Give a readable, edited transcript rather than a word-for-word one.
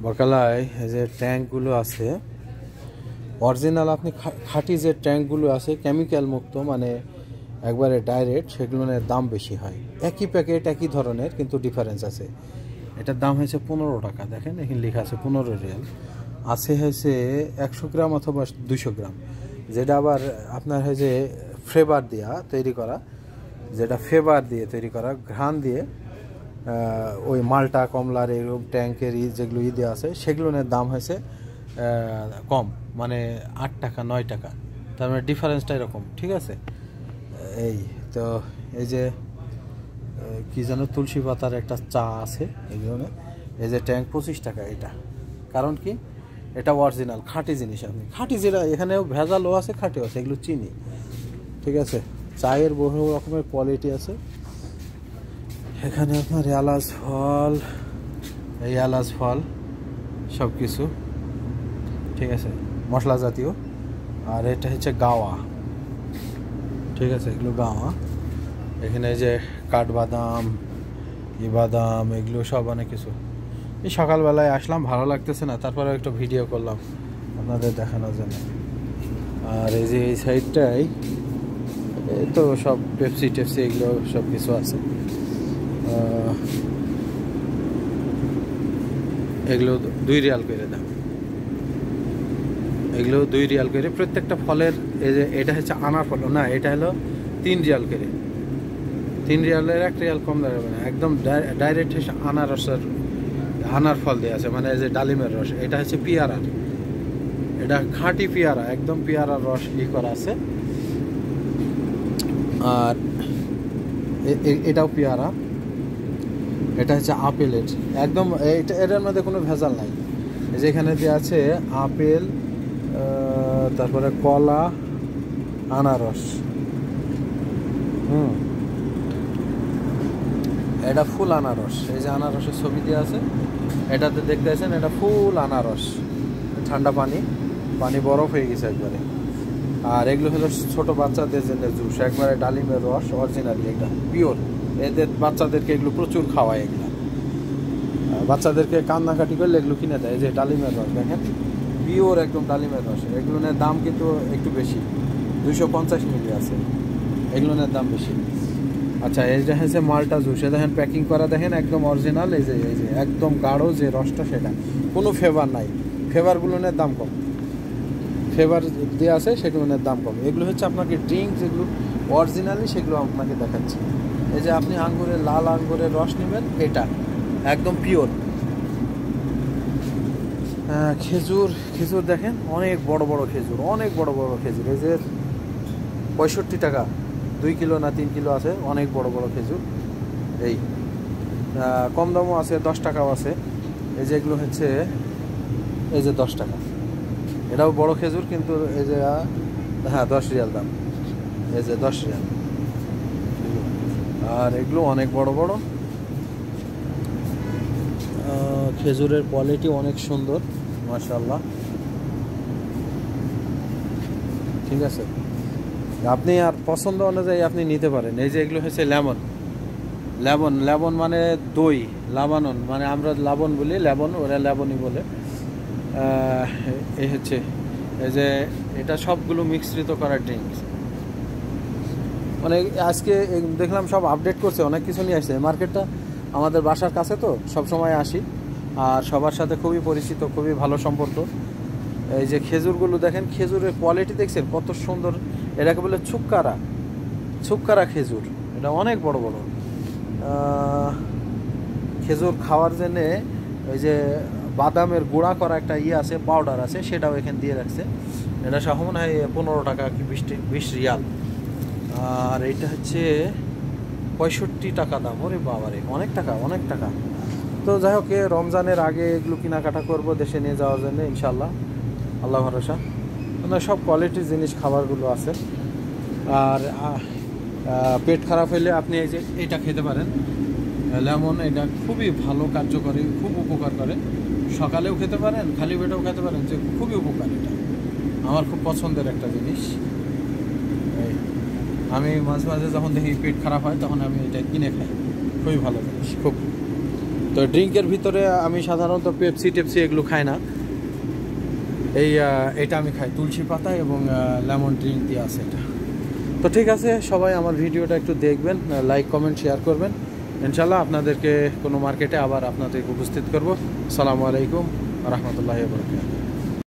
বকালায় এই যে ট্যাঙ্কগুলো আছে অরিজিনাল, আপনি খাঁটি যে ট্যাঙ্কগুলো আছে কেমিক্যাল মুক্ত, মানে একবারে ডাইরেক্ট, সেগুলোর দাম বেশি হয়। একই প্যাকেট একই ধরনের, কিন্তু ডিফারেন্স আছে। এটার দাম হয়েছে 15 টাকা। দেখেন এখানে লেখা আছে 15 রিয়াল। আছে হয়েছে 100 গ্রাম অথবা 200 গ্রাম, যেটা আবার আপনার হয়েছে ফ্লেভার দিয়া তৈরি করা, যেটা ফ্লেভার দিয়ে তৈরি করা, ঘ্রাণ দিয়ে ওই মালটা কমলার এরকম ট্যাঙ্কের যেগুলো দেওয়া আছে সেগুলোর দাম হয়েছে কম, মানে 8 টাকা 9 টাকা। তার মানে ডিফারেন্সটা এরকম, ঠিক আছে। এই তো এই যে কি যেন তুলসী পাতার একটা চা আছে এগুলো, এই যে ট্যাঙ্ক 25 টাকা। এটা কারণ কি, এটা অরিজিনাল খাঁটি জিনিস। আপনি খাঁটি, যেটা এখানেও ভেজালও আছে খাঁটিও আছে, এগুলো চিনি, ঠিক আছে। চায়ের বহু রকমের কোয়ালিটি আছে এখানে। আপনার এলাচ ফল, এই এলাচ ফল সব কিছু, ঠিক আছে, মশলা জাতীয়। আর এটা হচ্ছে গাওয়া, ঠিক আছে, এগুলো গাওয়া। এখানে যে কাঠবাদাম, বাদাম, এগুলো সব অনেক কিছু। এই সকালবেলায় আসলাম, ভালো লাগতেছে না, তারপরে একটু ভিডিও করলাম আপনাদের দেখানোর জন্য। আর এই যে এই সাইডটাই এই তো সব পেপসি টেপসি এগুলো সব কিছু আছে। এগুলো 2 রিয়াল করে দাম, এগুলো 2 রিয়াল করে প্রত্যেকটা ফলের। এই যে এটা হচ্ছে আনার ফল না, এটা হলো 3 রিয়াল করে। 3 রিয়ালের 1 রিয়াল কম দাঁড়াবে না, একদম ডাইরেক্ট হচ্ছে আনার ফল দিয়ে আছে, মানে এই যে ডালিমের রস। এটা হচ্ছে পেয়ারার, এটা খাঁটি পেয়ারা, একদম পেয়ারার রস করা আছে। আর এটাও পেয়ারা, এটা হচ্ছে আপেলের, একদম এটার মধ্যে কোনো ভেজাল নাই। যেখানে দিয়ে আছে আপেল, তারপরে কলা, আনারস। এটা ফুল আনারস, এই যে আনারসের ছবি দিয়ে আছে, এটাতে দেখতে আছেন, এটা ফুল আনারস। ঠান্ডা পানি বরফ হয়ে গেছে একবারে। আর এগুলো হলো ছোট বাচ্চাদের জন্য জুস, একবারে ডালিমের রস অরিজিনালি, এটা পিওর। এদের বাচ্চাদেরকে এগুলো প্রচুর খাওয়ায়, এগুলো বাচ্চাদেরকে কান্নাকাটি করলে এগুলো কিনে দেয়। এই যে ডালিমের রস দেখেন, পিওর একদম ডালিমের রস। এগুলোর দাম কিন্তু একটু বেশি, 250 মিলি আছে, এগুলোর দাম বেশি। আচ্ছা, এই যে হচ্ছে মালটা জুস, দেখেন প্যাকিং করা, দেখেন একদম অরিজিনাল। এই যে একদম গাঢ় যে রসটা, সেটা কোনো ফ্লেভার নাই। ফ্লেভারগুলোর দাম কম, ফ্লেভার দেওয়া আছে সেগুলোর দাম কম। এগুলো হচ্ছে আপনাকে ড্রিঙ্ক যেগুলো অরিজিনালি, সেগুলো আপনাকে দেখাচ্ছি। এই যে আপনি লাল আঙ্গুরের রস নেবেন, এটা একদম পিওর। খেজুর দেখেন, অনেক বড় বড় খেজুর, অনেক বড় বড় খেজুর। এই যে 65 টাকা 2 কিলো না 3 কিলো আছে, অনেক বড় বড় খেজুর। এই কম দামও আছে, 10 টাকাও আছে। এই যে এগুলো হচ্ছে এই যে 10 টাকা, এটাও বড় খেজুর, কিন্তু এই যে হ্যাঁ 10 রিয়াল দাম, এই যে 10 রিয়াল। আর এগুলো অনেক বড় বড় খেজুরের কোয়ালিটি অনেক সুন্দর, মাশাআল্লাহ, ঠিক আছে। আপনি আর পছন্দ অনুযায়ী আপনি নিতে পারেন। এই যে এগুলো হচ্ছে লেবন মানে দই, লাবানন মানে আমরা লাবণ বলি, লেবন ওরা লেবনই বলে। এই হচ্ছে এই যে এটা সবগুলো মিশ্রিত করা ড্রিঙ্কস। মানে আজকে দেখলাম সব আপডেট করছে, অনেক কিছু নিয়ে আসছে। মার্কেটটা আমাদের বাসার কাছে, তো সব সময় আসি, আর সবার সাথে খুবই পরিচিত, খুবই ভালো সম্পর্ক। এই যে খেজুরগুলো দেখেন, খেজুরের কোয়ালিটি দেখছেন কত সুন্দর। এটাকে বলে ছুক্কারা খেজুর, এটা অনেক বড় বড় খেজুর। খাওয়ার জন্যে ওই যে বাদামের গুঁড়া করা একটা আছে, পাউডার আছে, সেটাও এখানে দিয়ে রাখছে। এটা সহ মনে হয় 15 টাকা কি 20 রিয়াল। আর এইটা হচ্ছে 65 টাকা দাম। ওরে বাবারে, অনেক টাকা, অনেক টাকা। তো যাই হোক, রমজানের আগে এগুলো কেনাকাটা করবো দেশে নিয়ে যাওয়ার জন্য, ইনশাল্লাহ, আল্লাহ ভরসা। মানে সব কোয়ালিটির জিনিস খাবারগুলো আছে। আর পেট খারাপ হলে আপনি এই যে এটা খেতে পারেন, লেমন। এটা খুবই ভালো কার্যকরী, খুব উপকার করে। সকালেও খেতে পারেন, খালি পেটেও খেতে পারেন, যে খুবই উপকার। এটা আমার খুব পছন্দের একটা জিনিস। আমি মাঝে মাঝে যখন দেখি পেট খারাপ হয়, তখন আমি এটা কিনে খাই, খুবই ভালো জিনিস, খুব। তো ড্রিঙ্কের ভিতরে আমি সাধারণত পেপসি টেপসি এগুলো খাই না, এটা আমি খাই তুলসী পাতা এবং লেমন ড্রিঙ্ক দিয়ে আছে এটা। তো ঠিক আছে, সবাই আমার ভিডিওটা একটু দেখবেন, লাইক কমেন্ট শেয়ার করবেন। ইনশাল্লাহ আপনাদেরকে কোনো মার্কেটে আবার আপনাদেরকে উপস্থিত করব। আসসালামু আলাইকুম রহমতুল্লাহি ওয়া বারাকাতুহু।